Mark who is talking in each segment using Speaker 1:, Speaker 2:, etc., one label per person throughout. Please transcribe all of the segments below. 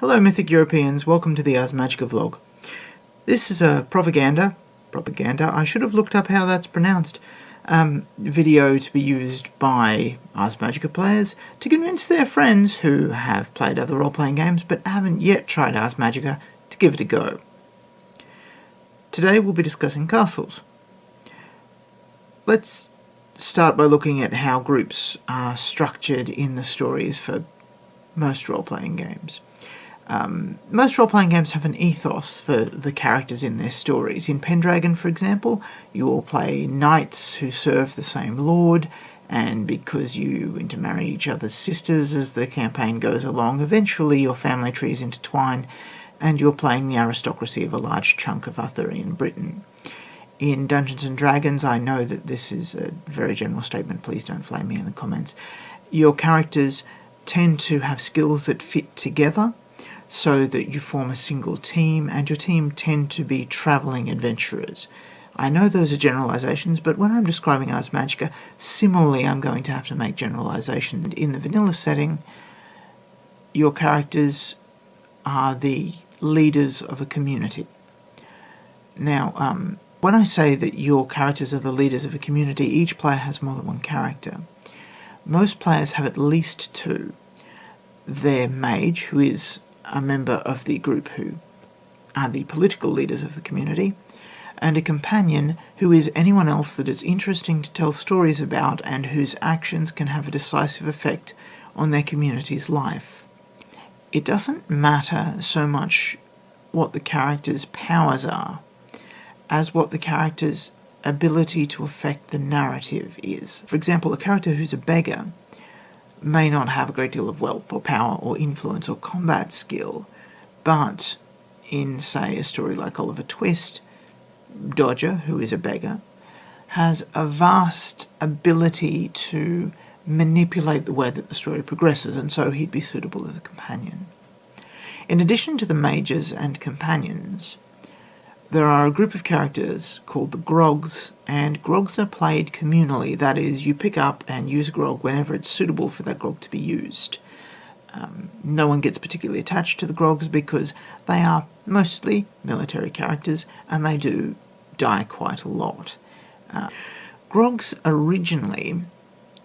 Speaker 1: Hello Mythic Europeans, welcome to the Ars Magica vlog. This is a propaganda, I should have looked up how that's pronounced, video to be used by Ars Magica players to convince their friends who have played other role-playing games but haven't yet tried Ars Magica to give it a go. Today we'll be discussing castles. Let's start by looking at how groups are structured in the stories for most role-playing games. Most role-playing games have an ethos for the characters in their stories. In Pendragon, for example, you all play knights who serve the same lord, and because you intermarry each other's sisters as the campaign goes along, eventually your family trees intertwine, and you're playing the aristocracy of a large chunk of Arthurian Britain. In Dungeons & Dragons, I know that this is a very general statement, please don't flame me in the comments, your characters tend to have skills that fit together, so that you form a single team, and your team tend to be travelling adventurers. I know those are generalisations, but when I'm describing Ars Magica, similarly I'm going to have to make generalisations. In the vanilla setting, your characters are the leaders of a community. Now, when I say that your characters are the leaders of a community, each player has more than one character. Most players have at least two. Their mage, who is a member of the group who are the political leaders of the community, and a companion who is anyone else that it's interesting to tell stories about and whose actions can have a decisive effect on their community's life. It doesn't matter so much what the character's powers are, as what the character's ability to affect the narrative is. For example, a character who's a beggar may not have a great deal of wealth or power or influence or combat skill, but in, say, a story like Oliver Twist, Dodger, who is a beggar, has a vast ability to manipulate the way that the story progresses, and so he'd be suitable as a companion. In addition to the mages and companions, there are a group of characters called the grogs, and grogs are played communally. That is, you pick up and use a grog whenever it's suitable for that grog to be used. No one gets particularly attached to the grogs because they are mostly military characters and they do die quite a lot. Grogs originally,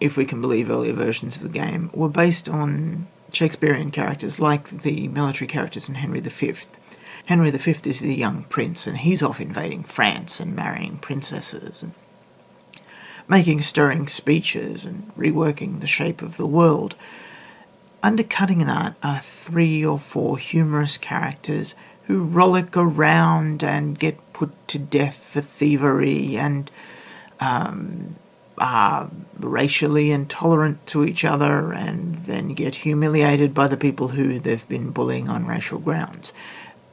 Speaker 1: if we can believe earlier versions of the game, were based on Shakespearean characters like the military characters in Henry V. Henry V is the young prince, and he's off invading France and marrying princesses and making stirring speeches and reworking the shape of the world. Undercutting that are 3 or 4 humorous characters who rollick around and get put to death for thievery and are racially intolerant to each other and then get humiliated by the people who they've been bullying on racial grounds.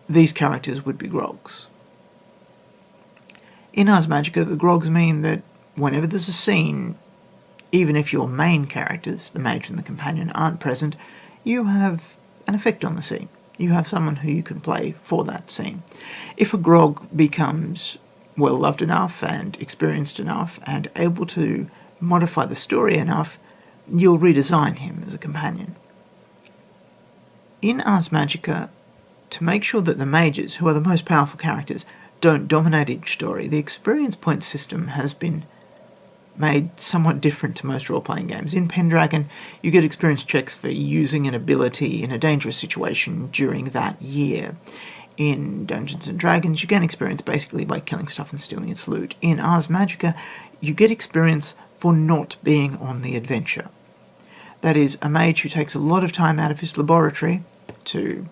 Speaker 1: These characters would be grogs. In Ars Magica, the grogs mean that whenever there's a scene, even if your main characters, the mage and the companion, aren't present, you have an effect on the scene. You have someone who you can play for that scene. If a grog becomes well loved enough and experienced enough and able to modify the story enough, you'll redesign him as a companion. In Ars Magica, to make sure that the mages, who are the most powerful characters, don't dominate each story, the experience point system has been made somewhat different to most role-playing games. In Pendragon, you get experience checks for using an ability in a dangerous situation during that year. In Dungeons & Dragons, you gain experience basically by killing stuff and stealing its loot. In Ars Magica, you get experience for not being on the adventure. That is, a mage who takes a lot of time out of his laboratory to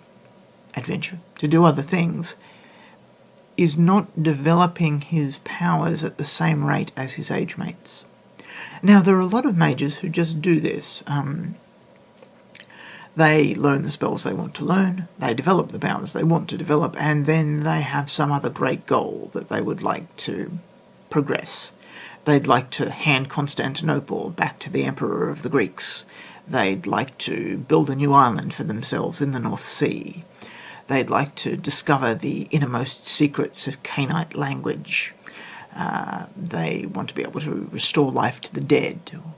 Speaker 1: adventure, to do other things, is not developing his powers at the same rate as his age mates. Now, there are a lot of mages who just do this. They learn the spells they want to learn, they develop the powers they want to develop, and then they have some other great goal that they would like to progress. They'd like to hand Constantinople back to the Emperor of the Greeks. They'd like to build a new island for themselves in the North Sea. They'd like to discover the innermost secrets of Canaanite language. They want to be able to restore life to the dead, or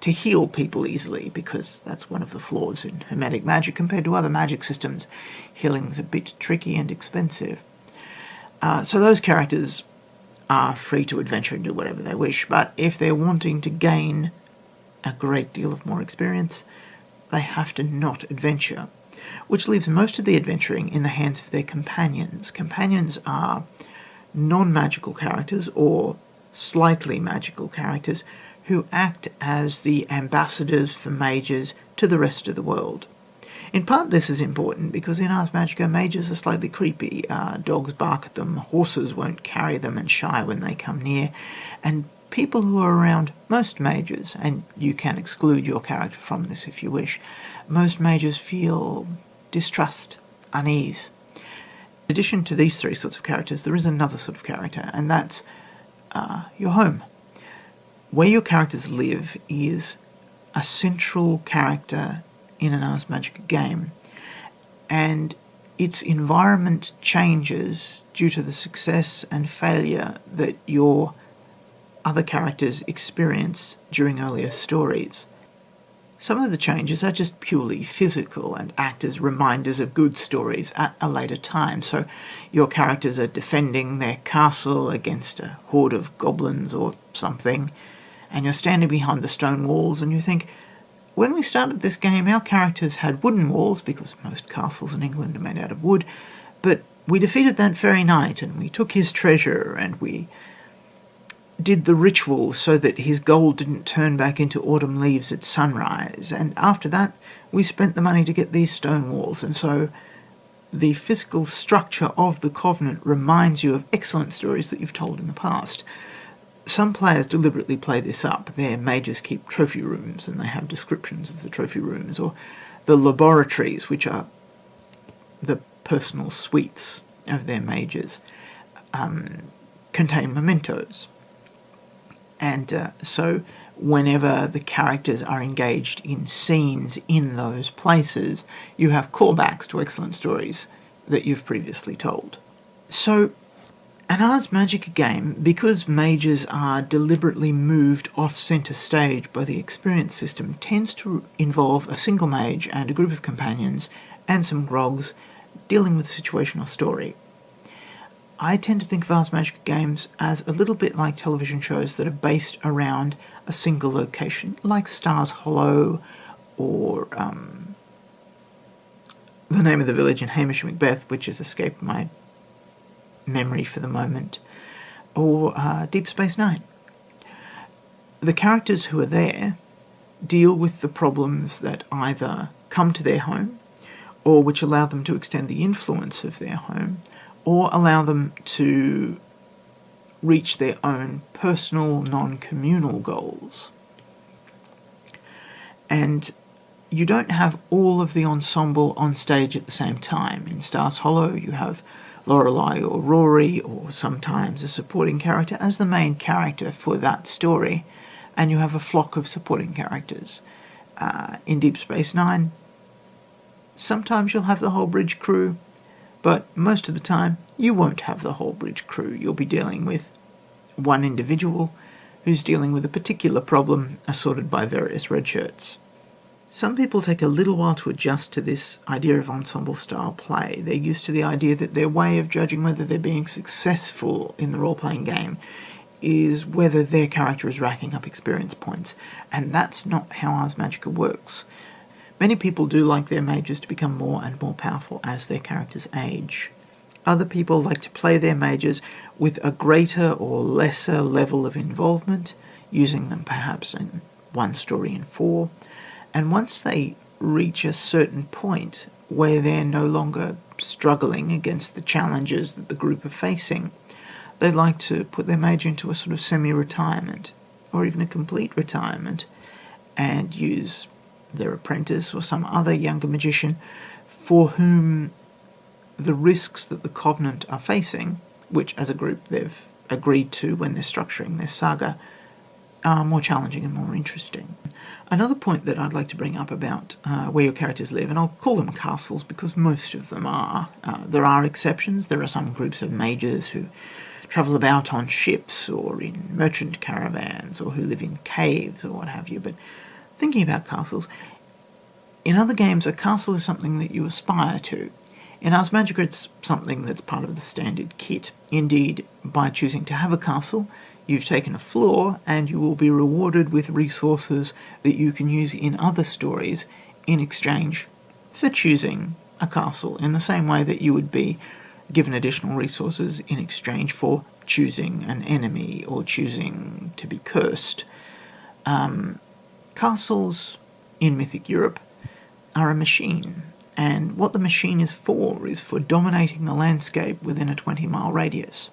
Speaker 1: to heal people easily, because that's one of the flaws in Hermetic magic compared to other magic systems. Healing's a bit tricky and expensive. So those characters are free to adventure and do whatever they wish, but if they're wanting to gain a great deal of more experience, they have to not adventure, which leaves most of the adventuring in the hands of their companions. Companions are non-magical characters or slightly magical characters who act as the ambassadors for mages to the rest of the world. In part, this is important because in Ars Magica, mages are slightly creepy. Dogs bark at them, horses won't carry them and shy when they come near, and people who are around most mages, and you can exclude your character from this if you wish, most mages feel distrust, unease. In addition to these three sorts of characters, there is another sort of character, and that's your home. Where your characters live is a central character in an Ars Magica game, and its environment changes due to the success and failure that your other characters experience during earlier stories. Some of the changes are just purely physical and act as reminders of good stories at a later time. So your characters are defending their castle against a horde of goblins or something, and you're standing behind the stone walls and you think, when we started this game, our characters had wooden walls, because most castles in England are made out of wood, but we defeated that very knight and we took his treasure and we did the ritual so that his gold didn't turn back into autumn leaves at sunrise, and after that we spent the money to get these stone walls. And so the physical structure of the Covenant reminds you of excellent stories that you've told in the past. Some players deliberately play this up. Their mages keep trophy rooms and they have descriptions of the trophy rooms, or the laboratories, which are the personal suites of their mages, contain mementos. And so whenever the characters are engaged in scenes in those places, you have callbacks to excellent stories that you've previously told. So an Ars Magica game, because mages are deliberately moved off centre stage by the experience system, tends to involve a single mage and a group of companions and some grogs dealing with the situational story. I tend to think of Ars Magica games as a little bit like television shows that are based around a single location, like Stars Hollow, or the name of the village in Hamish and Macbeth, which has escaped my memory for the moment, or Deep Space Nine. The characters who are there deal with the problems that either come to their home, or which allow them to extend the influence of their home, or allow them to reach their own personal, non-communal goals. And you don't have all of the ensemble on stage at the same time. In Stars Hollow, you have Lorelei or Rory, or sometimes a supporting character, as the main character for that story, and you have a flock of supporting characters. In Deep Space Nine, sometimes you'll have the whole bridge crew, but most of the time you won't have the whole bridge crew. You'll be dealing with one individual who's dealing with a particular problem assorted by various red shirts. Some people take a little while to adjust to this idea of ensemble-style play. They're used to the idea that their way of judging whether they're being successful in the role-playing game is whether their character is racking up experience points, and that's not how Ars Magica works. Many people do like their mages to become more and more powerful as their characters age. Other people like to play their mages with a greater or lesser level of involvement, using them perhaps in one story in 4, and once they reach a certain point where they're no longer struggling against the challenges that the group are facing, they like to put their mage into a sort of semi-retirement, or even a complete retirement, and use their apprentice or some other younger magician for whom the risks that the Covenant are facing, which as a group they've agreed to when they're structuring their saga, are more challenging and more interesting. Another point that I'd like to bring up about where your characters live, and I'll call them castles because most of them are. There are exceptions. There are some groups of mages who travel about on ships or in merchant caravans, or who live in caves or what have you, but Thinking about castles, in other games, a castle is something that you aspire to. In Ars Magica, it's something that's part of the standard kit. Indeed, by choosing to have a castle, you've taken a flaw and you will be rewarded with resources that you can use in other stories in exchange for choosing a castle, in the same way that you would be given additional resources in exchange for choosing an enemy or choosing to be cursed. Castles in Mythic Europe are a machine, and what the machine is for dominating the landscape within a 20-mile radius.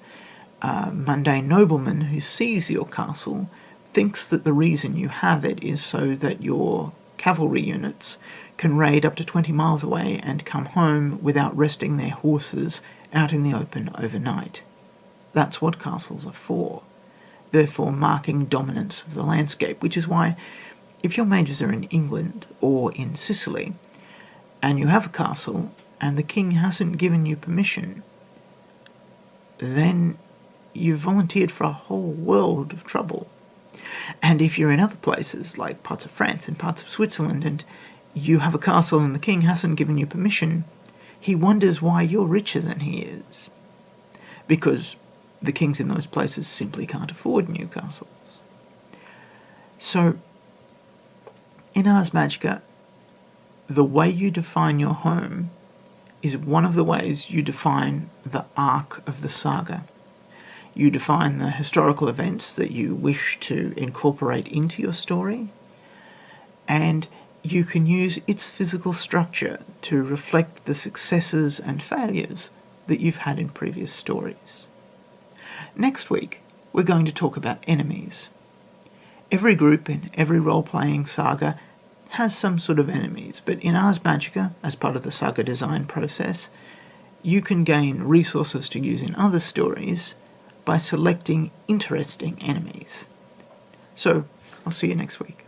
Speaker 1: A mundane nobleman who sees your castle thinks that the reason you have it is so that your cavalry units can raid up to 20 miles away and come home without resting their horses out in the open overnight. That's what castles are for, therefore marking dominance of the landscape, which is why if your mages are in England or in Sicily and you have a castle and the king hasn't given you permission, then you've volunteered for a whole world of trouble. And if you're in other places, like parts of France and parts of Switzerland, and you have a castle and the king hasn't given you permission, he wonders why you're richer than he is. Because the kings in those places simply can't afford new castles. So, in Ars Magica, the way you define your home is one of the ways you define the arc of the saga. You define the historical events that you wish to incorporate into your story, and you can use its physical structure to reflect the successes and failures that you've had in previous stories. Next week, we're going to talk about enemies. Every group in every role-playing saga has some sort of enemies, but in Ars Magica, as part of the saga design process, you can gain resources to use in other stories by selecting interesting enemies. So, I'll see you next week.